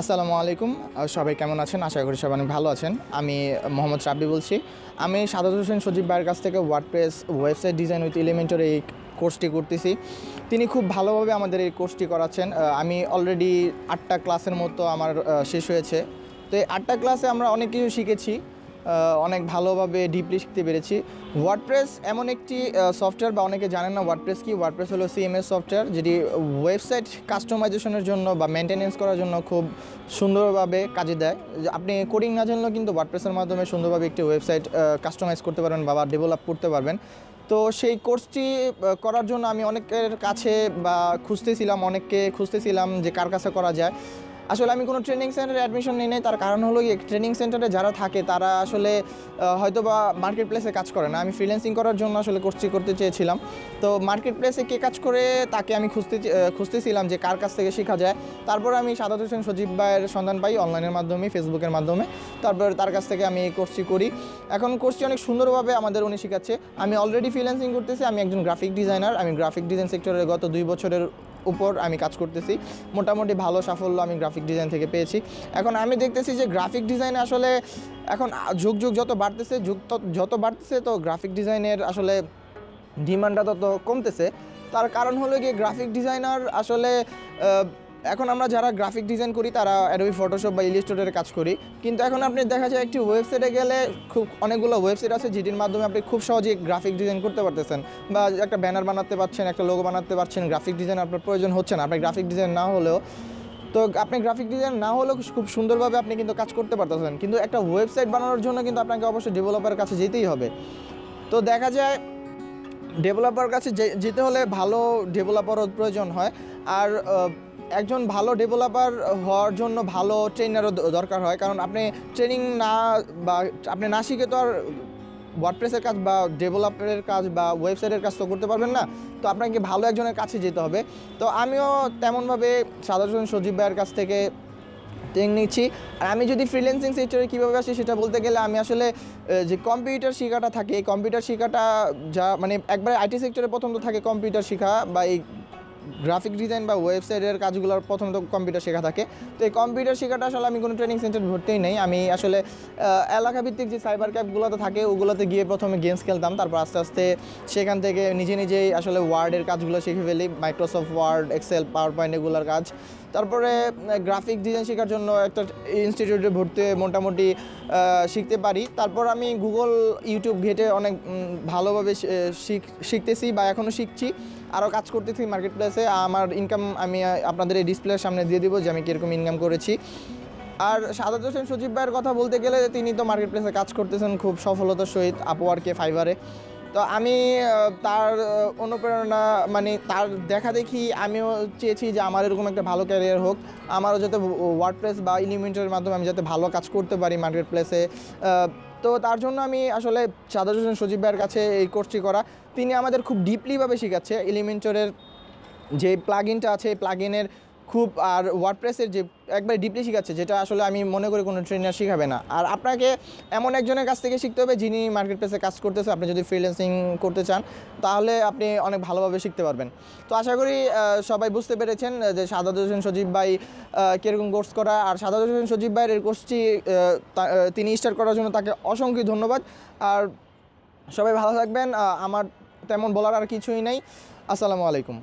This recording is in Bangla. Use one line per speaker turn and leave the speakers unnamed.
আসসালামু আলাইকুম। সবাই কেমন আছেন? আশা করি সবাই অনেক ভালো আছেন। আমি মোহাম্মদ রাব্বি বলছি। আমি সাদাত হোসেন সজীব ভাইয়ের কাছ থেকে WordPress website design with Elementor এই কোর্সটি করতেছি। তিনি খুব ভালোভাবে আমাদের এই কোর্সটি করাচ্ছেন। আমি অলরেডি 8টা ক্লাসের মতো আমার শেষ হয়েছে। তো এই 8টা ক্লাসে আমরা অনেক কিছু শিখেছি, অনেক ভালোভাবে ডিপলি শিখতে পেরেছি। ওয়ার্ডপ্রেস এমন একটি সফটওয়্যার, বা অনেকে জানেন না ওয়ার্ডপ্রেস কি। ওয়ার্ডপ্রেস হলো সিএমএস সফটওয়্যার, যেটি ওয়েবসাইট কাস্টমাইজেশনের জন্য বা মেনটেনেন্স করার জন্য খুব সুন্দরভাবে কাজে দেয়। আপনি কোডিং না জানলেও কিন্তু ওয়ার্ডপ্রেসের মাধ্যমে সুন্দরভাবে একটি ওয়েবসাইট কাস্টমাইজ করতে পারবেন বা ডেভেলপ করতে পারবেন। তো সেই কোর্সটি করার জন্য আমি অনেকের কাছে অনেককে খুঁজতেছিলাম যে কার কাছে করা যায়। আসলে আমি কোনো ট্রেনিং সেন্টারে অ্যাডমিশন নিই নাই। তার কারণ হলো কি, ট্রেনিং সেন্টারে যারা থাকে তারা আসলে হয়তো বা মার্কেট প্লেসে কাজ করে না। আমি ফ্রিল্যান্সিং করার জন্য আসলে কোর্সটি করতে চেয়েছিলাম। তো মার্কেট প্লেসে কে কাজ করে তাকে আমি খুঁজতেছিলাম যে কার কাছ থেকে শেখা যায়। তারপর আমি সাদাত হোসেন সজীব ভাইয়ের সন্ধান পাই অনলাইনের মাধ্যমে, ফেসবুকের মাধ্যমে। তারপর তার কাছ থেকে আমি এই কোর্সটি করি। এখন কোর্সটি অনেক সুন্দরভাবে আমাদের উনি শেখাচ্ছে। আমি অলরেডি ফ্রিল্যান্সিং করতেছি। আমি একজন গ্রাফিক ডিজাইনার। আমি গ্রাফিক ডিজাইন সেক্টরে গত 2 বছরের উপর আমি কাজ করতেছি। মোটামুটি ভালো সাফল্য আমি গ্রাফিক ডিজাইন থেকে পেয়েছি। এখন আমি দেখতেছি যে গ্রাফিক ডিজাইন আসলে এখন যুগ যত বাড়তেছে তো গ্রাফিক ডিজাইনের আসলে ডিমান্ডটা তত কমতেছে। তার কারণ হলো গিয়ে গ্রাফিক ডিজাইনার আসলে এখন আমরা যারা গ্রাফিক ডিজাইন করি তারা অ্যাডোবি ফটোশপ বা ইলাস্ট্রেটরে কাজ করি। কিন্তু এখন আপনি দেখা যায় একটি ওয়েবসাইটে গেলে খুব অনেকগুলো ওয়েবসাইট আছে যেটির মাধ্যমে আপনি খুব সহজেই গ্রাফিক ডিজাইন করতে পারতেছেন, বা একটা ব্যানার বানাতে পারছেন, একটা লোগো বানাতে পারছেন। গ্রাফিক ডিজাইন আপনার প্রয়োজন হচ্ছে না। আপনার গ্রাফিক ডিজাইন না হলেও খুব সুন্দরভাবে আপনি কিন্তু কাজ করতে পারতেছেন। কিন্তু একটা ওয়েবসাইট বানানোর জন্য কিন্তু আপনাকে অবশ্যই ডেভেলপারের কাছে যেতেই হবে। তো দেখা যায় ডেভেলপার কাছে যেতে হলে ভালো ডেভেলপারও প্রয়োজন হয়। আর একজন ভালো ডেভেলপার হওয়ার জন্য ভালো ট্রেনারও দরকার হয়। কারণ আপনি ট্রেনিং আপনি না শিখে তো আর ওয়ার্ডপ্রেসের কাজ বা ডেভেলপারের কাজ বা ওয়েবসাইটের কাজ তো করতে পারবেন না। তো আপনাকে ভালো একজনের কাছে যেতে হবে। তো আমিও তেমনভাবে সাদাত হোসেন সজীব ভাইয়ের কাছ থেকে ট্রেনিং নিচ্ছি। আর আমি যদি ফ্রিল্যান্সিং সেক্টরে কীভাবে আসি সেটা বলতে গেলে, আমি আসলে যে কম্পিউটার শেখাটা থাকে, এই কম্পিউটার শেখাটা মানে একবারে আইটি সেক্টরে প্রথমত থাকে কম্পিউটার শেখা, বা এই গ্রাফিক ডিজাইন বা ওয়েবসাইটের কাজগুলোর প্রথমত কম্পিউটার শেখা থাকে। তো এই কম্পিউটার শেখাটা আসলে আমি কোনো ট্রেনিং সেন্টার ভর্তিই নেই। আমি আসলে এলাকাভিত্তিক যে সাইবার ক্যাফগুলোতে থাকে ওগুলোতে গিয়ে প্রথমে গেমস খেলতাম। তারপর আস্তে আস্তে সেখান থেকে নিজেই আসলে ওয়ার্ডের কাজগুলো শিখে ফেলি, Microsoft Word, Excel, PowerPoint এগুলোর কাজ। তারপরে গ্রাফিক ডিজাইন শেখার জন্য একটা ইনস্টিটিউটে ভর্তি মোটামুটি শিখতে পারি। তারপর আমি গুগল, ইউটিউব ঘেটে অনেক ভালোভাবে শিখতেছি বা এখনও শিখছি, আরও কাজ করতেছি মার্কেট প্লেসে। আমার ইনকাম আমি আপনাদের এই ডিসপ্লের সামনে দিয়ে দিব যে আমি কীরকম ইনকাম করেছি। আর সাদাত হোসেন সজীব ভাইয়ের কথা বলতে গেলে তিনি তো মার্কেট প্লেসে কাজ করতেছেন খুব সফলতার সহিত, আপওয়ার্কে, ফাইবারে। তো আমি তার অনুপ্রেরণা, মানে তার দেখা দেখি আমিও চেয়েছি যে আমার এরকম একটা ভালো ক্যারিয়ার হোক, আমারও যাতে ওয়ার্ডপ্রেস বা এলিমেন্টরের মাধ্যমে আমি যাতে ভালো কাজ করতে পারি মার্কেট প্লেসে। তো তার জন্য আমি আসলে সাদাত হোসেন সজীব ভাইয়ের কাছে এই কোর্সটি করা। তিনি আমাদের খুব ডিপলিভাবে শেখাচ্ছে। এলিমেন্টরের যে প্লাগইনটা আছে এই প্লাগইনের আর ওয়ার্ডপ্রেসের যে একবারে ডিপলি শেখাচ্ছে, যেটা আসলে আমি মনে করি কোনো ট্রেনার শেখাবে না। আর আপনাকে এমন একজনের কাছ থেকে শিখতে হবে যিনি মার্কেট প্লেসে কাজ করতেছে। আপনি যদি ফ্রিল্যান্সিং করতে চান তাহলে আপনি অনেক ভালোভাবে শিখতে পারবেন। তো আশা করি সবাই বুঝতে পেরেছেন যে সাদাত হোসেন সজীব ভাই কীরকম কোর্স করা। আর সাদাত হোসেন সজীব ভাইয়ের এই কোর্সটি তিনি স্টার্ট করার জন্য তাকে অসংখ্য ধন্যবাদ। আর সবাই ভালো থাকবেন। আমার তেমন বলার আর কিছুই নাই। আসসালামু আলাইকুম।